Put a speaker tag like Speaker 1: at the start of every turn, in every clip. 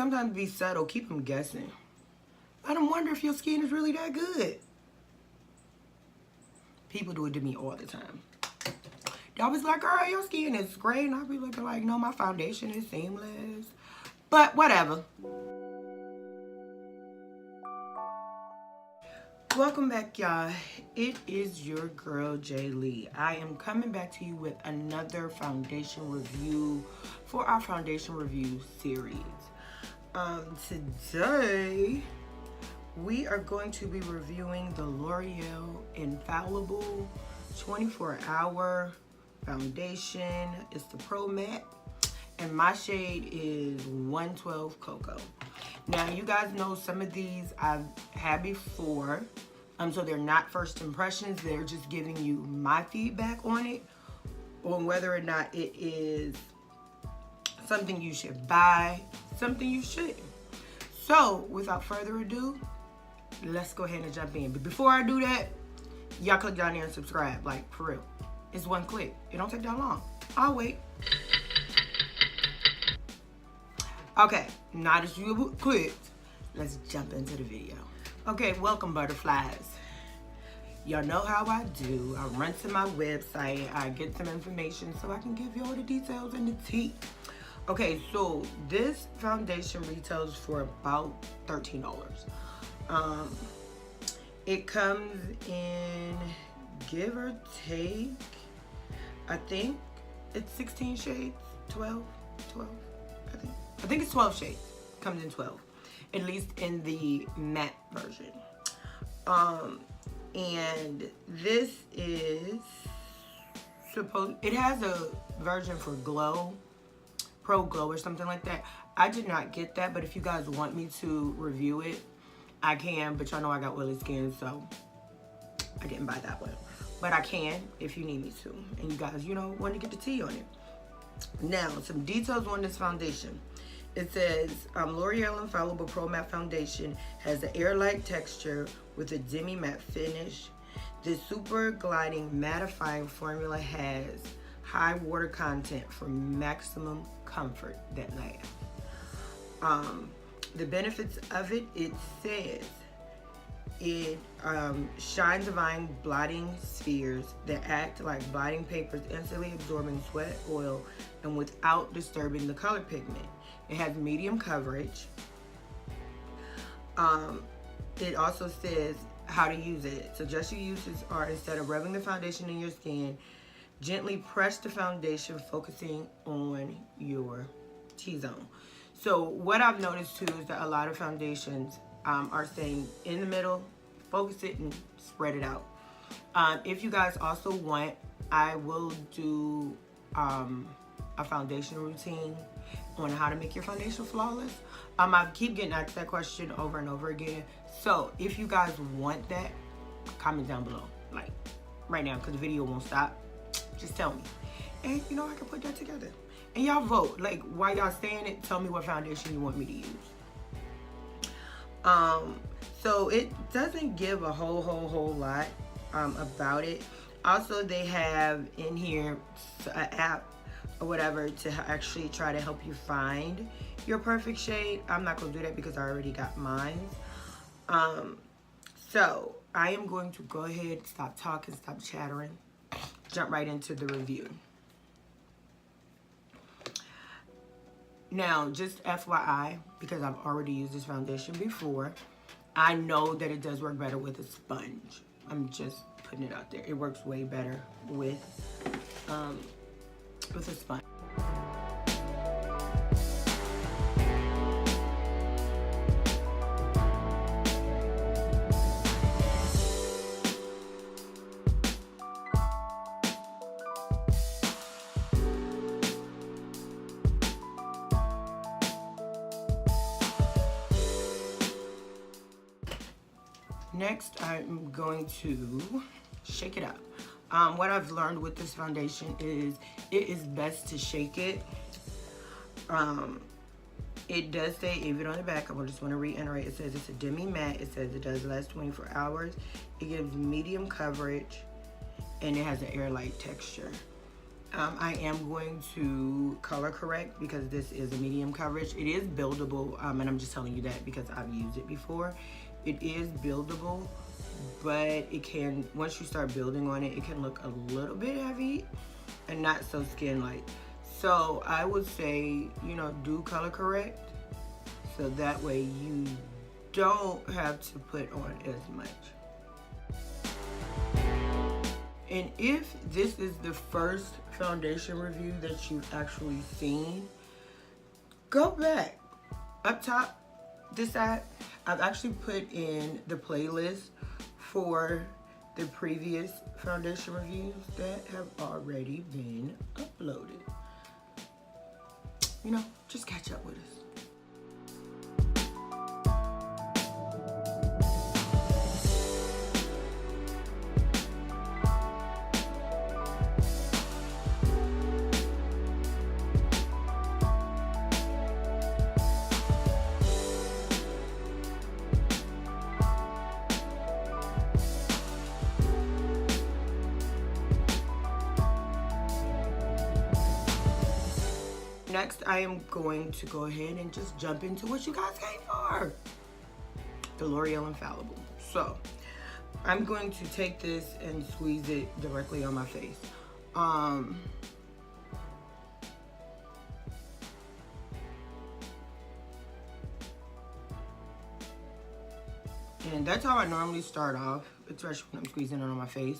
Speaker 1: sometimes be subtle. Keep them guessing. Let them wonder if your skin is really that good. People do it to me all the time. They always like, girl, your skin is great. And I'll be looking like, no, my foundation is seamless. But whatever. Welcome back, y'all. It is your girl, Jay Lee. I am coming back to you with another foundation review for our foundation review series. Today, we are going to be reviewing the L'Oreal Infallible 24-Hour Foundation. It's the Pro Matte, and my shade is 112 Cocoa. Now, you guys know some of these I've had before, so they're not first impressions. They're just giving you my feedback on it, on whether or not it is something you should buy, something you shouldn't. So, without further ado, let's go ahead and jump in. But before I do that, y'all click down there and subscribe, like, for real. It's one click. It don't take that long. I'll wait. Okay, now that you clicked, let's jump into the video. Okay, welcome, butterflies. Y'all know how I do. I run to my website, I get some information so I can give you all the details and the tea. Okay, so this foundation retails for about $13. It comes in, give or take, I think it's 16 shades, 12, I think it's 12 shades. It comes in 12, at least in the matte version. And this is it has a version for glow, pro glow or something like that. I did not get that, but if you guys want me to review it, I can, but y'all know I got oily skin, so I didn't buy that one. But I can if you need me to, and you guys, you know, want to get the tea on it. Now, some details on this foundation. It says, L'Oreal Infallible Pro Matte Foundation has an air-like texture with a demi-matte finish. This super gliding mattifying formula has high water content for maximum comfort that lasts. The benefits of it, it says, it shine divine blotting spheres that act like blotting papers, instantly absorbing sweat, oil, and without disturbing the color pigment. It has medium coverage. It also says how to use it. Suggested uses are, instead of rubbing the foundation in your skin, gently press the foundation, focusing on your T-zone. So what I've noticed too is that a lot of foundations are saying in the middle, focus it and spread it out. If you guys also want, I will do a foundation routine on how to make your foundation flawless. I keep getting asked that question over and over again. So if you guys want that, comment down below, like right now, because the video won't stop. Just tell me, and you know I can put that together. And y'all vote, like while y'all saying it, tell me what foundation you want me to use. So it doesn't give a whole lot about it. Also, they have in here an app or whatever to actually try to help you find your perfect shade. I'm not gonna do that because I already got mine. So I am going to go ahead, stop talking, stop chattering, jump right into the review. Now, just FYI, because I've already used this foundation before, I know that it does work better with a sponge. I'm just putting it out there. It works way better with a sponge. Next, I'm going to shake it up. What I've learned with this foundation is it is best to shake it. It does say, even on the back, I just want to reiterate, it says it's a demi-matte. It says it does last 24 hours. It gives medium coverage, and it has an air-like texture. I am going to color correct because this is a medium coverage. It is buildable, and I'm just telling you that because I've used it before. It is buildable, but it can, once you start building on it, it can look a little bit heavy and not so skin light. So I would say, you know, do color correct so that way you don't have to put on as much. And if this is the first foundation review that you've actually seen, go back. Up top, this side, I've actually put in the playlist for the previous foundation reviews that have already been uploaded. You know, just catch up with us. Next, I am going to go ahead and just jump into what you guys came for. The L'Oreal Infallible. So, I'm going to take this and squeeze it directly on my face. And that's how I normally start off, especially when I'm squeezing it on my face.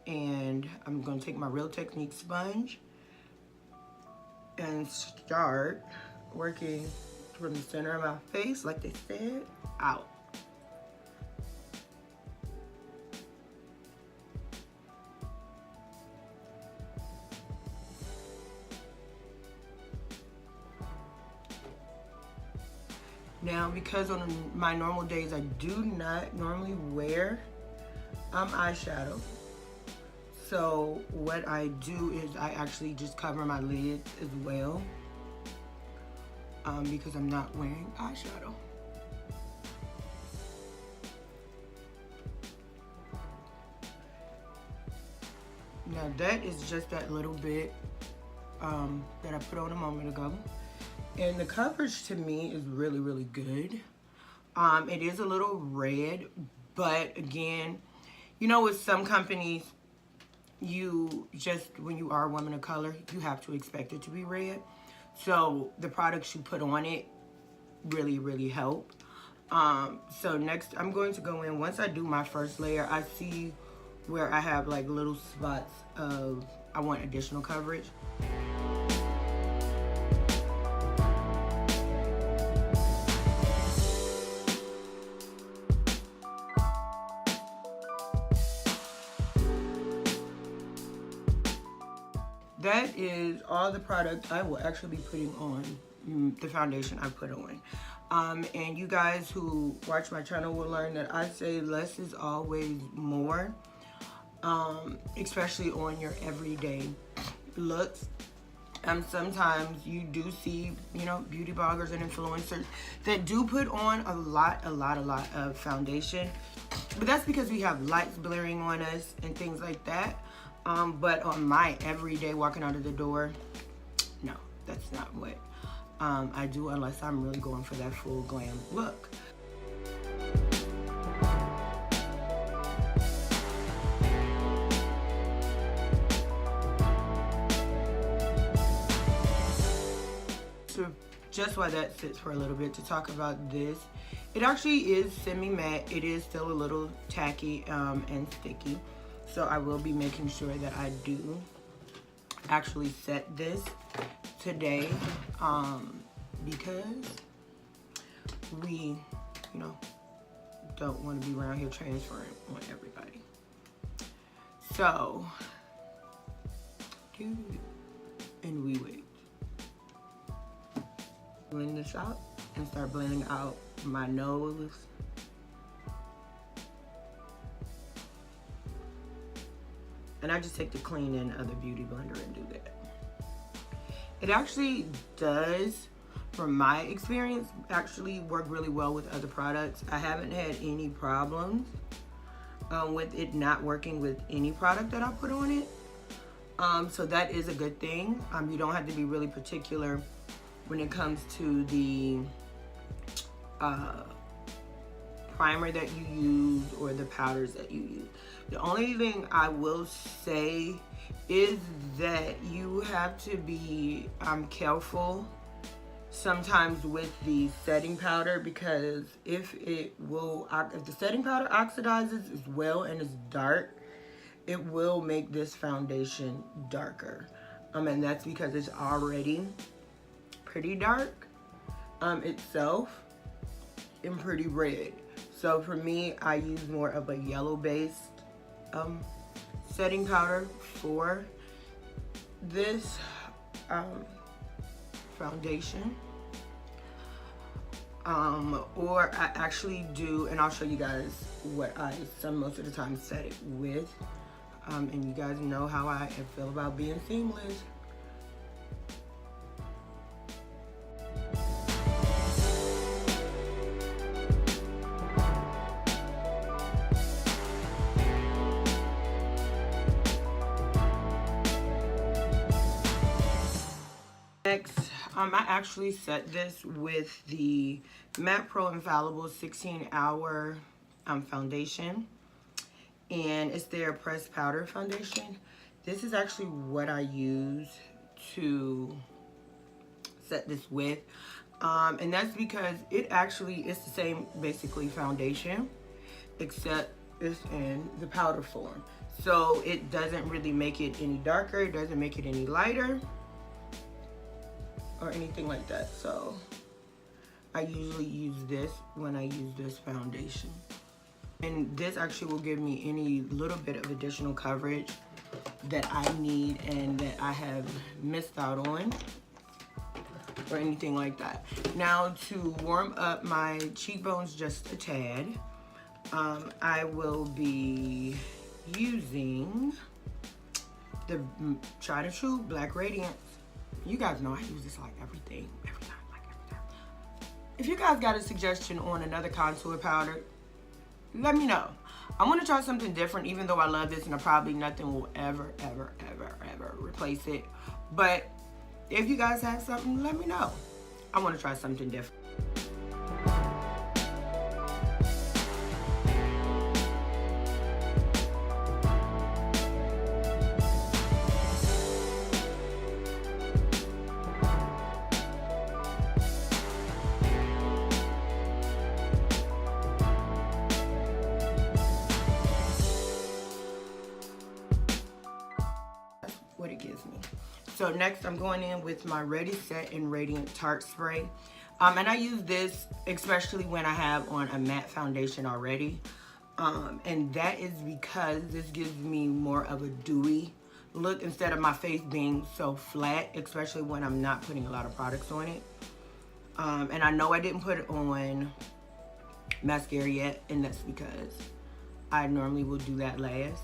Speaker 1: And I'm going to take my Real Technique sponge and start working from the center of my face, like they said, out. Now, because on my normal days, I do not normally wear eyeshadow. So what I do is I actually just cover my lids as well because I'm not wearing eyeshadow. Now that is just that little bit that I put on a moment ago. And the coverage to me is really, really good. It is a little red, but again, you know, with some companies, you just, when you are a woman of color, you have to expect it to be red. So the products you put on it really, really help. So next I'm going to go in, once I do my first layer, I see where I have like little spots of, I want additional coverage. That is all the product I will actually be putting on, the foundation I put on. And you guys who watch my channel will learn that I say less is always more, especially on your everyday looks. Sometimes you do see, you know, beauty bloggers and influencers that do put on a lot of foundation, but that's because we have lights blaring on us and things like that. But on my everyday walking out of the door, no, that's not what I do unless I'm really going for that full glam look. So just while that sits for a little bit, to talk about this, it actually is semi-matte. It is still a little tacky and sticky. So I will be making sure that I do actually set this today because we, you know, don't want to be around here transferring on everybody. So, and we wait. Blend this out and start blending out my nose. And I just take the clean in of the beauty blender and do that. It actually does, from my experience, actually work really well with other products. I haven't had any problems with it not working with any product that I put on it. So that is a good thing. You don't have to be really particular when it comes to the primer that you use or the powders that you use. The only thing I will say is that you have to be careful sometimes with the setting powder, because if the setting powder oxidizes as well and is dark, it will make this foundation darker. And that's because it's already pretty dark itself and pretty red. So for me, I use more of a yellow based setting powder for this foundation. Or I actually do, and I'll show you guys what I most of the time set it with. And you guys know how I feel about being seamless. Next, I actually set this with the MAC Pro Infallible 16-hour foundation, and it's their pressed powder foundation. This is actually what I use to set this with, and that's because it's the same basically foundation, except it's in the powder form. So it doesn't really make it any darker, it doesn't make it any lighter, or anything like that. So I usually use this when I use this foundation, and this actually will give me any little bit of additional coverage that I need and that I have missed out on, or anything like that. Now, to warm up my cheekbones just a tad, I will be using the tried and true Black Radiance. You guys know I use this like every time. If you guys got a suggestion on another contour powder, let me know. I want to try something different, even though I love this and probably nothing will ever replace it. But if you guys have something, let me know. I want to try something different. What it gives me. So next, I'm going in with my Ready Set and Radiant Tarte Spray, and I use this especially when I have on a matte foundation already, and that is because this gives me more of a dewy look instead of my face being so flat, especially when I'm not putting a lot of products on it. And I know I didn't put on mascara yet, and that's because I normally will do that last.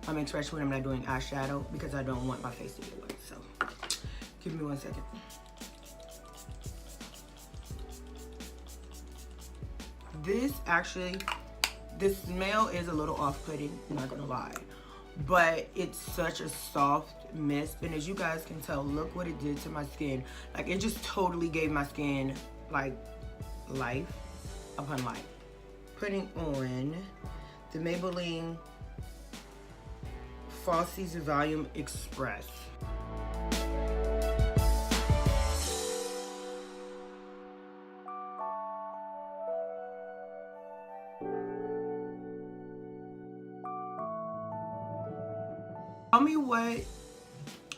Speaker 1: Especially when I'm not doing eyeshadow, because I don't want my face to get wet. So, give me 1 second. This smell is a little off-putting, I'm not gonna lie. But it's such a soft mist, and as you guys can tell, look what it did to my skin. Like, it just totally gave my skin, like, life upon life. Putting on the Maybelline Falsies Volume Express. Tell me what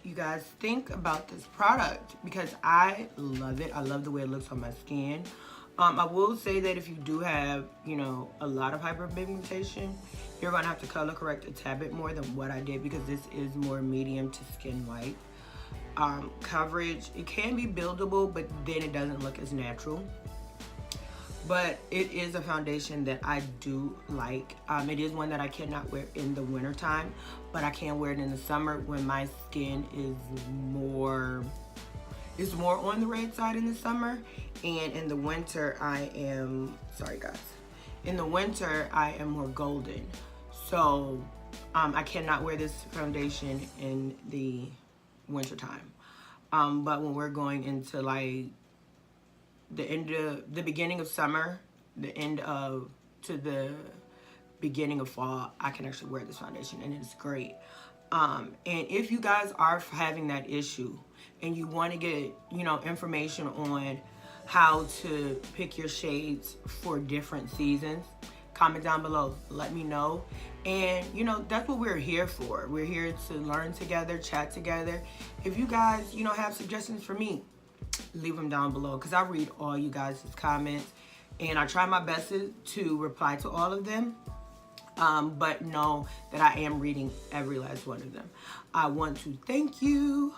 Speaker 1: you guys think about this product, because I love it. I love the way it looks on my skin. I will say that if you do have, a lot of hyperpigmentation, you're gonna have to color correct a tad bit more than what I did, because this is more medium to skin white. Coverage, it can be buildable, but then it doesn't look as natural. But it is a foundation that I do like. It is one that I cannot wear in the winter time, but I can wear it in the summer when my skin is more on the red side in the summer, and in the winter in the winter I am more golden. So I cannot wear this foundation in the wintertime. But when we're going into like the beginning of summer, the end of to the beginning of fall, I can actually wear this foundation and it's great. And if you guys are having that issue and you want to get, you know, information on how to pick your shades for different seasons, comment down below, let me know. And you know, that's what we're here for. We're here to learn together, chat together. If you guys, you know, have suggestions for me, leave them down below, because I read all you guys' comments and I try my best to reply to all of them. But know that I am reading every last one of them. I want to thank you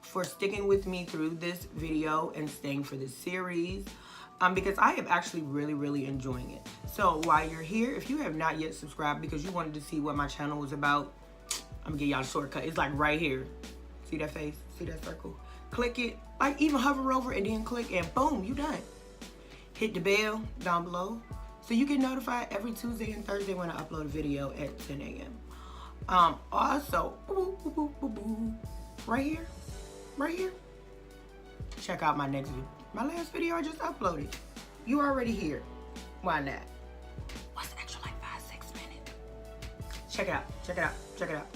Speaker 1: for sticking with me through this video and staying for this series, because I am actually really enjoying it. So while you're here, if you have not yet subscribed because you wanted to see what my channel was about, I'm gonna give y'all a shortcut. It's like right here. See that face? See that circle? Click it, like even hover over and then click and boom, you done. Hit the bell down below so you get notified every Tuesday and Thursday when I upload a video at 10 a.m. Also, right here, check out my next video. My last video I just uploaded. You already here. Why not? What's the extra like 5-6 minutes? Check it out.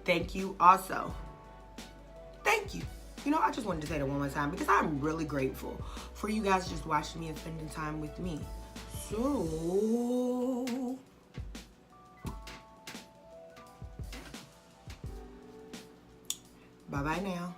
Speaker 1: Thank you also. Thank you. You know, I just wanted to say that one more time because I'm really grateful for you guys just watching me and spending time with me. So, bye-bye now.